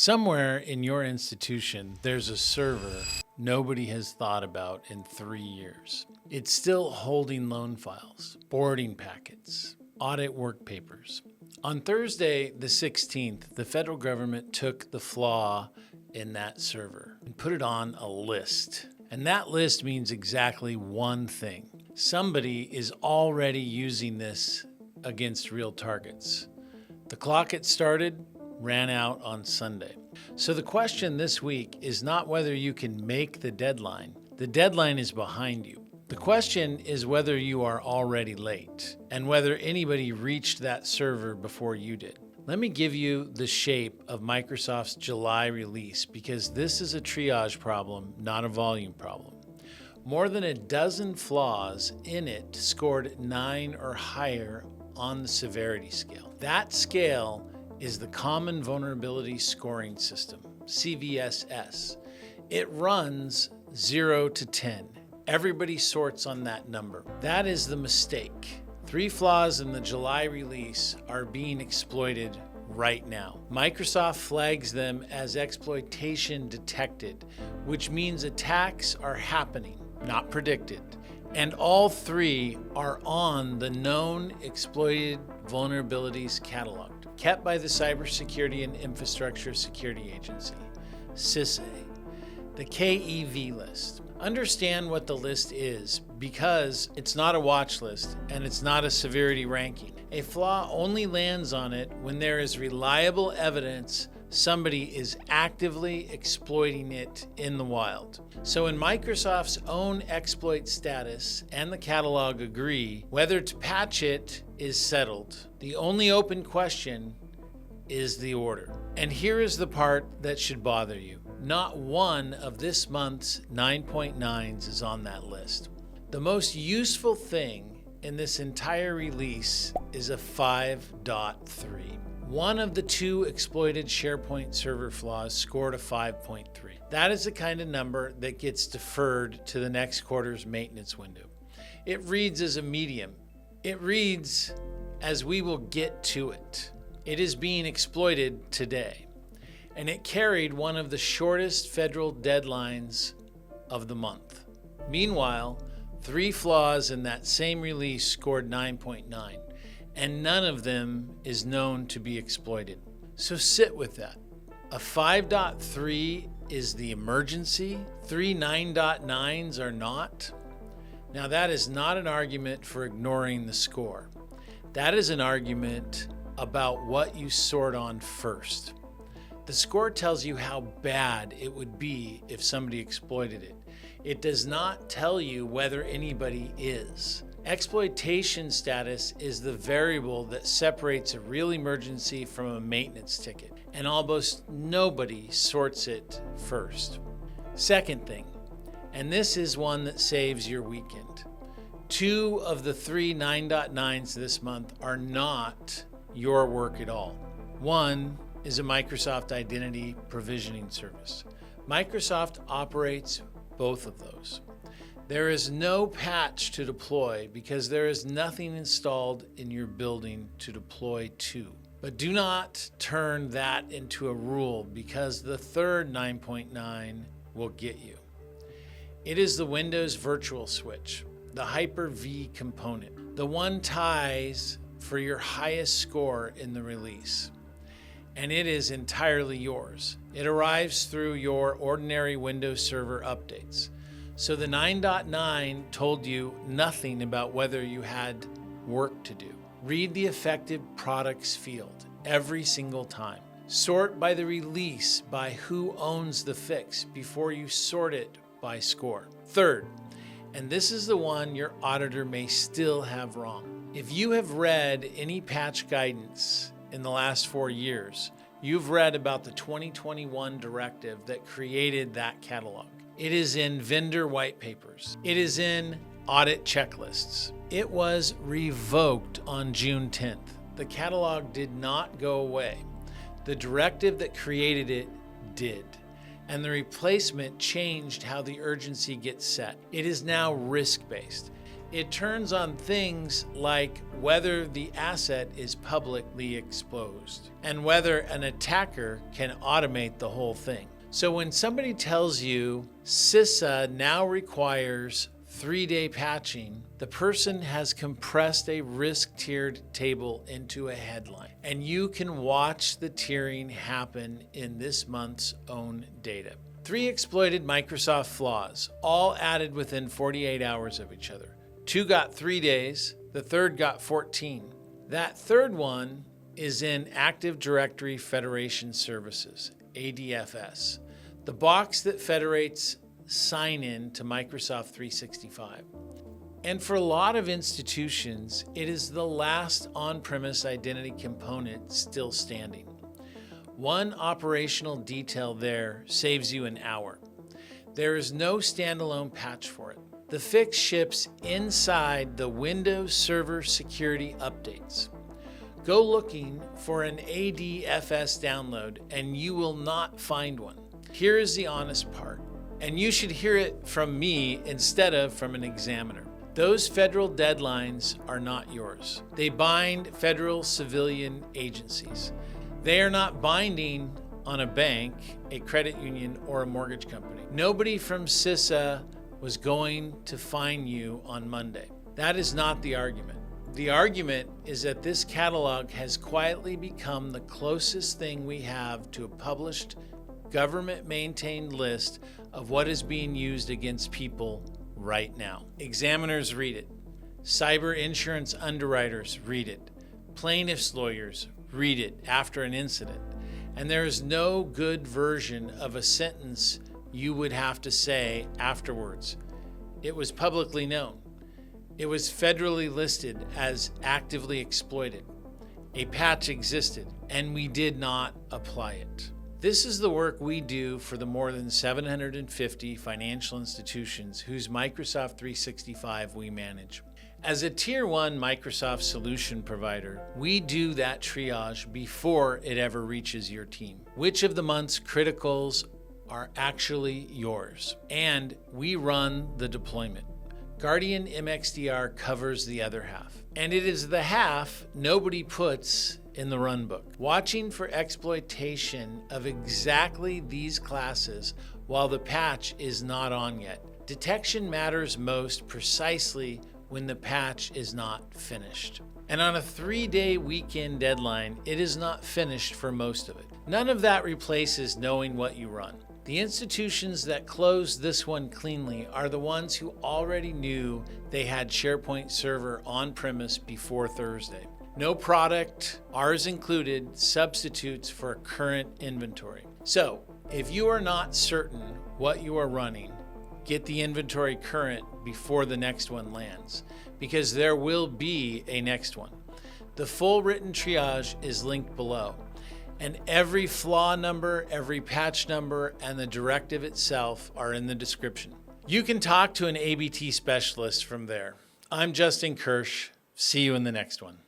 Somewhere in your institution, there's a server nobody has thought about in 3 years. It's still holding loan files, boarding packets, audit work papers. On Thursday, the 16th, the federal government took the flaw in that server and put it on a list. And that list means exactly one thing. Somebody is already using this against real targets. The clock it started ran out on Sunday. So the question this week is not whether you can make the deadline. The deadline is behind you. The question is whether you are already late and whether anybody reached that server before you did. Let me give you the shape of Microsoft's July release because this is a triage problem, not a volume problem. More than a dozen flaws in it scored 9 or higher on the severity scale. That scale is the Common Vulnerability Scoring System, CVSS. It runs 0 to 10. Everybody sorts on that number. That is the mistake. 3 flaws in the July release are being exploited right now. Microsoft flags them as exploitation detected, which means attacks are happening, not predicted. And all 3 are on the known exploited vulnerabilities catalog, kept by the Cybersecurity and Infrastructure Security Agency, CISA, the KEV list. Understand what the list is because it's not a watch list and it's not a severity ranking. A flaw only lands on it when there is reliable evidence somebody is actively exploiting it in the wild. So when Microsoft's own exploit status and the catalog agree, whether to patch it is settled. The only open question is the order. And here is the part that should bother you. Not one of this month's 9.9s is on that list. The most useful thing in this entire release is a 5.3. One of the 2 exploited SharePoint Server flaws scored a 5.3. That is the kind of number that gets deferred to the next quarter's maintenance window. It reads as a medium. It reads as we will get to it. It is being exploited today. And it carried one of the shortest federal deadlines of the month. Meanwhile, 3 flaws in that same release scored 9.9, and none of them is known to be exploited. So sit with that. A 5.3 is the emergency, 3 9.9s are not. Now that is not an argument for ignoring the score. That is an argument about what you sort on first. The score tells you how bad it would be if somebody exploited it. It does not tell you whether anybody is. Exploitation status is the variable that separates a real emergency from a maintenance ticket, and almost nobody sorts it first. Second thing, and this is one that saves your weekend. 2 of the 3 9.9s this month are not your work at all. One is a Microsoft Identity Provisioning Service. Microsoft operates both of those. There is no patch to deploy because there is nothing installed in your building to deploy to. But do not turn that into a rule because the third 9.9 will get you. It is the Windows Virtual Switch, the Hyper-V component. The one ties for your highest score in the release. And it is entirely yours. It arrives through your ordinary Windows Server updates. So the 9.9 told you nothing about whether you had work to do. Read the affected products field every single time. Sort by the release by who owns the fix before you sort it by score. Third, and this is the one your auditor may still have wrong. If you have read any patch guidance in the last 4 years, you've read about the 2021 directive that created that catalog. It is in vendor white papers. It is in audit checklists. It was revoked on June 10th. The catalog did not go away. The directive that created it did. And the replacement changed how the urgency gets set. It is now risk-based. It turns on things like whether the asset is publicly exposed and whether an attacker can automate the whole thing. So when somebody tells you CISA now requires 3-day patching, the person has compressed a risk tiered table into a headline. And you can watch the tiering happen in this month's own data. 3 exploited Microsoft flaws, all added within 48 hours of each other. 2 got 3 days, the third got 14. That third one is in Active Directory Federation Services, ADFS, the box that federates sign-in to Microsoft 365. And for a lot of institutions, it is the last on-premise identity component still standing. One operational detail there saves you an hour. There is no standalone patch for it. The fix ships inside the Windows Server security updates. Go looking for an ADFS download and you will not find one. Here is the honest part, and you should hear it from me instead of from an examiner. Those federal deadlines are not yours. They bind federal civilian agencies. They are not binding on a bank, a credit union, or a mortgage company. Nobody from CISA was going to fine you on Monday. That is not the argument. The argument is that this catalog has quietly become the closest thing we have to a published, government-maintained list of what is being used against people right now. Examiners read it. Cyber insurance underwriters read it. Plaintiffs' lawyers read it after an incident. And there is no good version of a sentence you would have to say afterwards. It was publicly known. It was federally listed as actively exploited. A patch existed, and we did not apply it. This is the work we do for the more than 750 financial institutions whose Microsoft 365 we manage. As a Tier 1 Microsoft solution provider, we do that triage before it ever reaches your team. Which of the month's criticals are actually yours? And we run the deployment. Guardian MxDR covers the other half. And it is the half nobody puts in the run book. Watching for exploitation of exactly these classes while the patch is not on yet. Detection matters most precisely when the patch is not finished. And on a 3-day weekend deadline, it is not finished for most of it. None of that replaces knowing what you run. The institutions that closed this one cleanly are the ones who already knew they had SharePoint Server on-premise before Thursday. No product, ours included, substitutes for current inventory. So, if you are not certain what you are running, get the inventory current before the next one lands, because there will be a next one. The full written triage is linked below, and every flaw number, every patch number, and the directive itself are in the description. You can talk to an ABT specialist from there. I'm Justin Kirsch. See you in the next one.